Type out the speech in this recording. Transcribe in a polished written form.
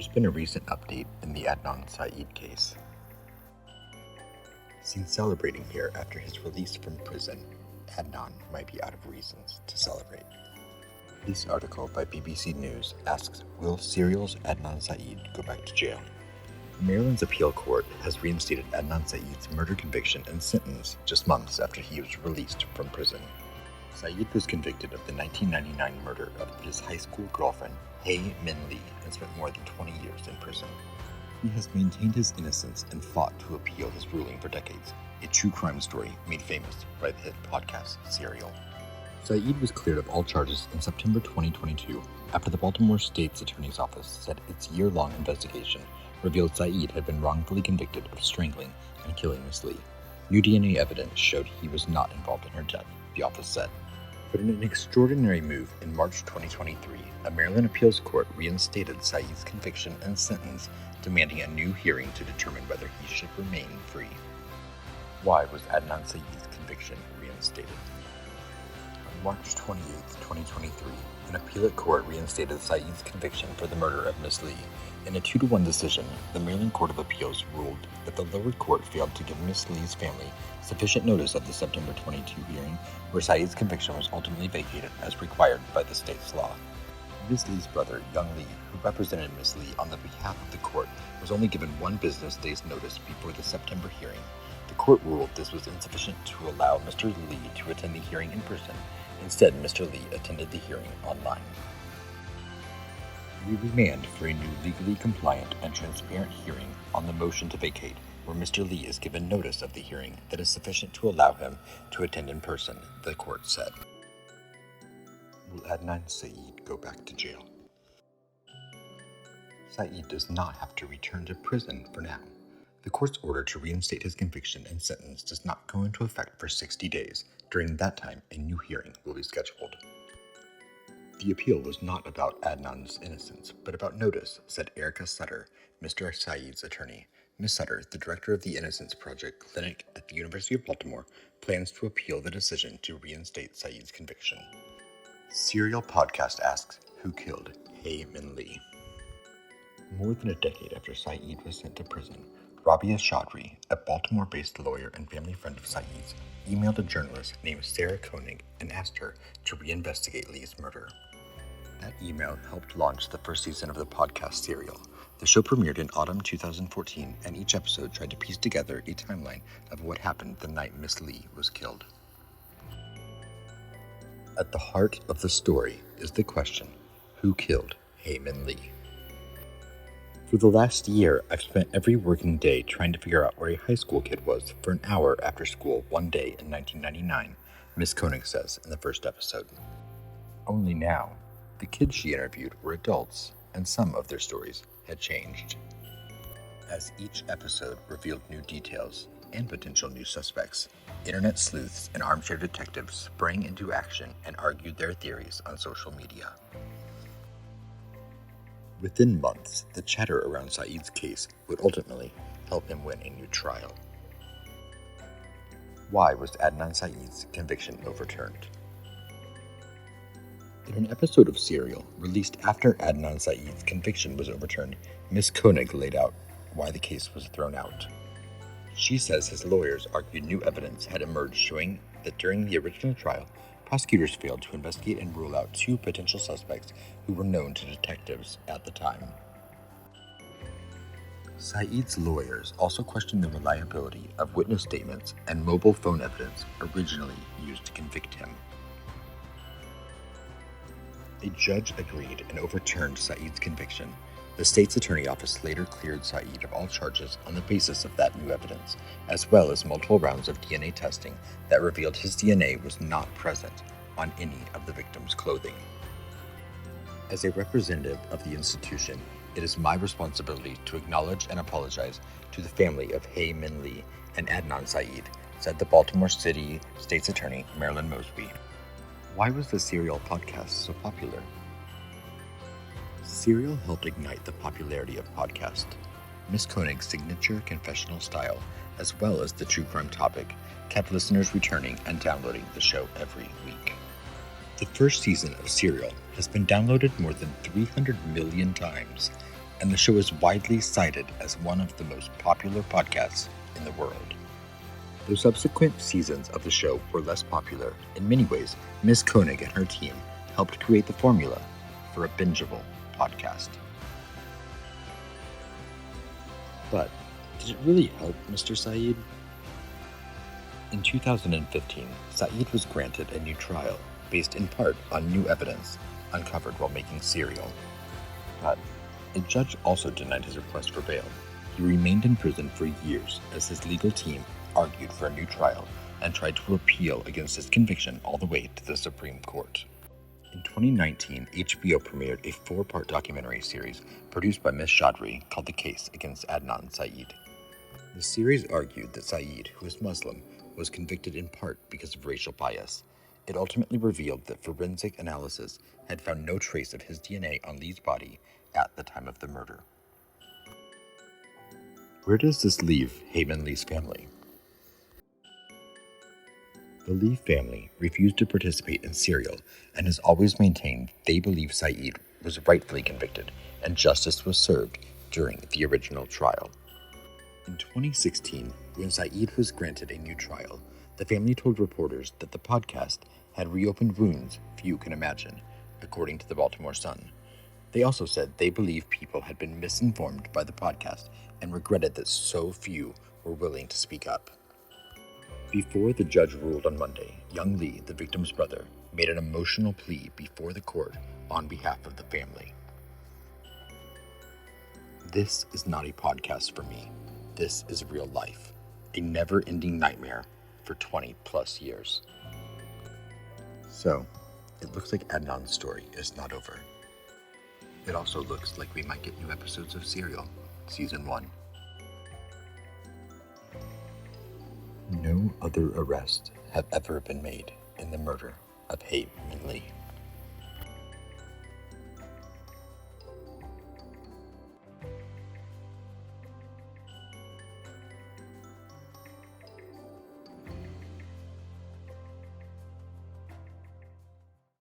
there's been a recent update in the Adnan Syed case. Seen celebrating here after his release from prison, Adnan might be out of reasons to celebrate. This article by BBC News asks, will Serial's Adnan Syed go back to jail? Maryland's appeal court has reinstated Adnan Syed's murder conviction and sentence just months after he was released from prison. Syed was convicted of the 1999 murder of his high school girlfriend, Hae Min Lee, and spent more than 20 years in prison. He has maintained his innocence and fought to appeal his ruling for decades, a true crime story made famous by the hit podcast Serial. Syed was cleared of all charges in September 2022 after the Baltimore State's Attorney's Office said its year-long investigation revealed Syed had been wrongfully convicted of strangling and killing Miss Lee. New DNA evidence showed he was not involved in her death, the office said. But in an extraordinary move in March 2023, a Maryland appeals court reinstated Syed's conviction and sentence, demanding a new hearing to determine whether he should remain free. Why was Adnan Syed's conviction reinstated? On March 28, 2023, an appellate court reinstated Syed's conviction for the murder of Miss Lee. In a 2-1 decision, the Maryland Court of Appeals ruled that the lower court failed to give Miss Lee's family sufficient notice of the September 22 hearing, where Syed's conviction was ultimately vacated as required by the state's law. Miss Lee's brother, Young Lee, who represented Miss Lee on the behalf of the court, was only given 1 business day's notice before the September hearing. The court ruled this was insufficient to allow Mr. Lee to attend the hearing in person. Instead, Mr. Lee attended the hearing online. We remand for a new legally compliant and transparent hearing on the motion to vacate, where Mr. Lee is given notice of the hearing that is sufficient to allow him to attend in person, the court said. Will Adnan Syed go back to jail? Syed does not have to return to prison for now. The court's order to reinstate his conviction and sentence does not go into effect for 60 days. During that time, a new hearing will be scheduled. The appeal was not about Adnan's innocence, but about notice, said Erica Sutter, Mr. Syed's attorney. Ms. Sutter, the director of the Innocence Project Clinic at the University of Baltimore, plans to appeal the decision to reinstate Syed's conviction. Serial Podcast asks, who killed Hae Min Lee? More than a decade after Syed was sent to prison, Rabia Chaudhry, a Baltimore-based lawyer and family friend of Syed's, emailed a journalist named Sarah Koenig and asked her to reinvestigate Lee's murder. That email helped launch the first season of the podcast Serial. The show premiered in autumn 2014, and each episode tried to piece together a timeline of what happened the night Miss Lee was killed. At the heart of the story is the question, who killed Hae Min Lee? For the last year, I've spent every working day trying to figure out where a high school kid was for an hour after school one day in 1999, Miss Koenig says in the first episode. Only now, the kids she interviewed were adults, and some of their stories had changed. As each episode revealed new details and potential new suspects, internet sleuths and armchair detectives sprang into action and argued their theories on social media. Within months, the chatter around Syed's case would ultimately help him win a new trial. Why was Adnan Syed's conviction overturned? In an episode of Serial, released after Adnan Syed's conviction was overturned, Ms. Koenig laid out why the case was thrown out. She says his lawyers argued new evidence had emerged showing that during the original trial, prosecutors failed to investigate and rule out 2 potential suspects who were known to detectives at the time. Syed's lawyers also questioned the reliability of witness statements and mobile phone evidence originally used to convict him. A judge agreed and overturned Syed's conviction. The state's attorney office later cleared Syed of all charges on the basis of that new evidence, as well as multiple rounds of DNA testing that revealed his DNA was not present on any of the victims' clothing. As a representative of the institution, it is my responsibility to acknowledge and apologize to the family of Hae Min Lee and Adnan Syed, said the Baltimore City State's Attorney Marilyn Mosby. Why was the Serial podcast so popular? Serial helped ignite the popularity of podcasts. Miss Koenig's signature confessional style, as well as the true crime topic, kept listeners returning and downloading the show every week. The first season of Serial has been downloaded more than 300 million times. and the show is widely cited as one of the most popular podcasts in the world. Though subsequent seasons of the show were less popular, in many ways, Ms. Koenig and her team helped create the formula for a bingeable podcast. But did it really help Mr. Syed? In 2015, Syed was granted a new trial based in part on new evidence uncovered while making Serial. But a judge also denied his request for bail. He remained in prison for years as his legal team argued for a new trial and tried to appeal against his conviction all the way to the Supreme Court. In 2019, HBO premiered a 4-part documentary series produced by Ms. Chaudhry called The Case Against Adnan Syed. The series argued that Syed, who is Muslim, was convicted in part because of racial bias. It ultimately revealed that forensic analysis had found no trace of his DNA on Lee's body at the time of the murder. Where does this leave Hae Min Lee's family? The Lee family refused to participate in Serial and has always maintained they believe Syed was rightfully convicted and justice was served during the original trial. In 2016, when Syed was granted a new trial, the family told reporters that the podcast had reopened wounds few can imagine, according to the Baltimore Sun. They also said they believe people had been misinformed by the podcast and regretted that so few were willing to speak up. Before the judge ruled on Monday, young Lee, the victim's brother, made an emotional plea before the court on behalf of the family. This is not a podcast for me. This is real life, a never-ending nightmare for 20 plus years. So, it looks like Adnan's story is not over. It also looks like we might get new episodes of Serial, Season 1. No other arrests have ever been made in the murder of Hae Min Lee.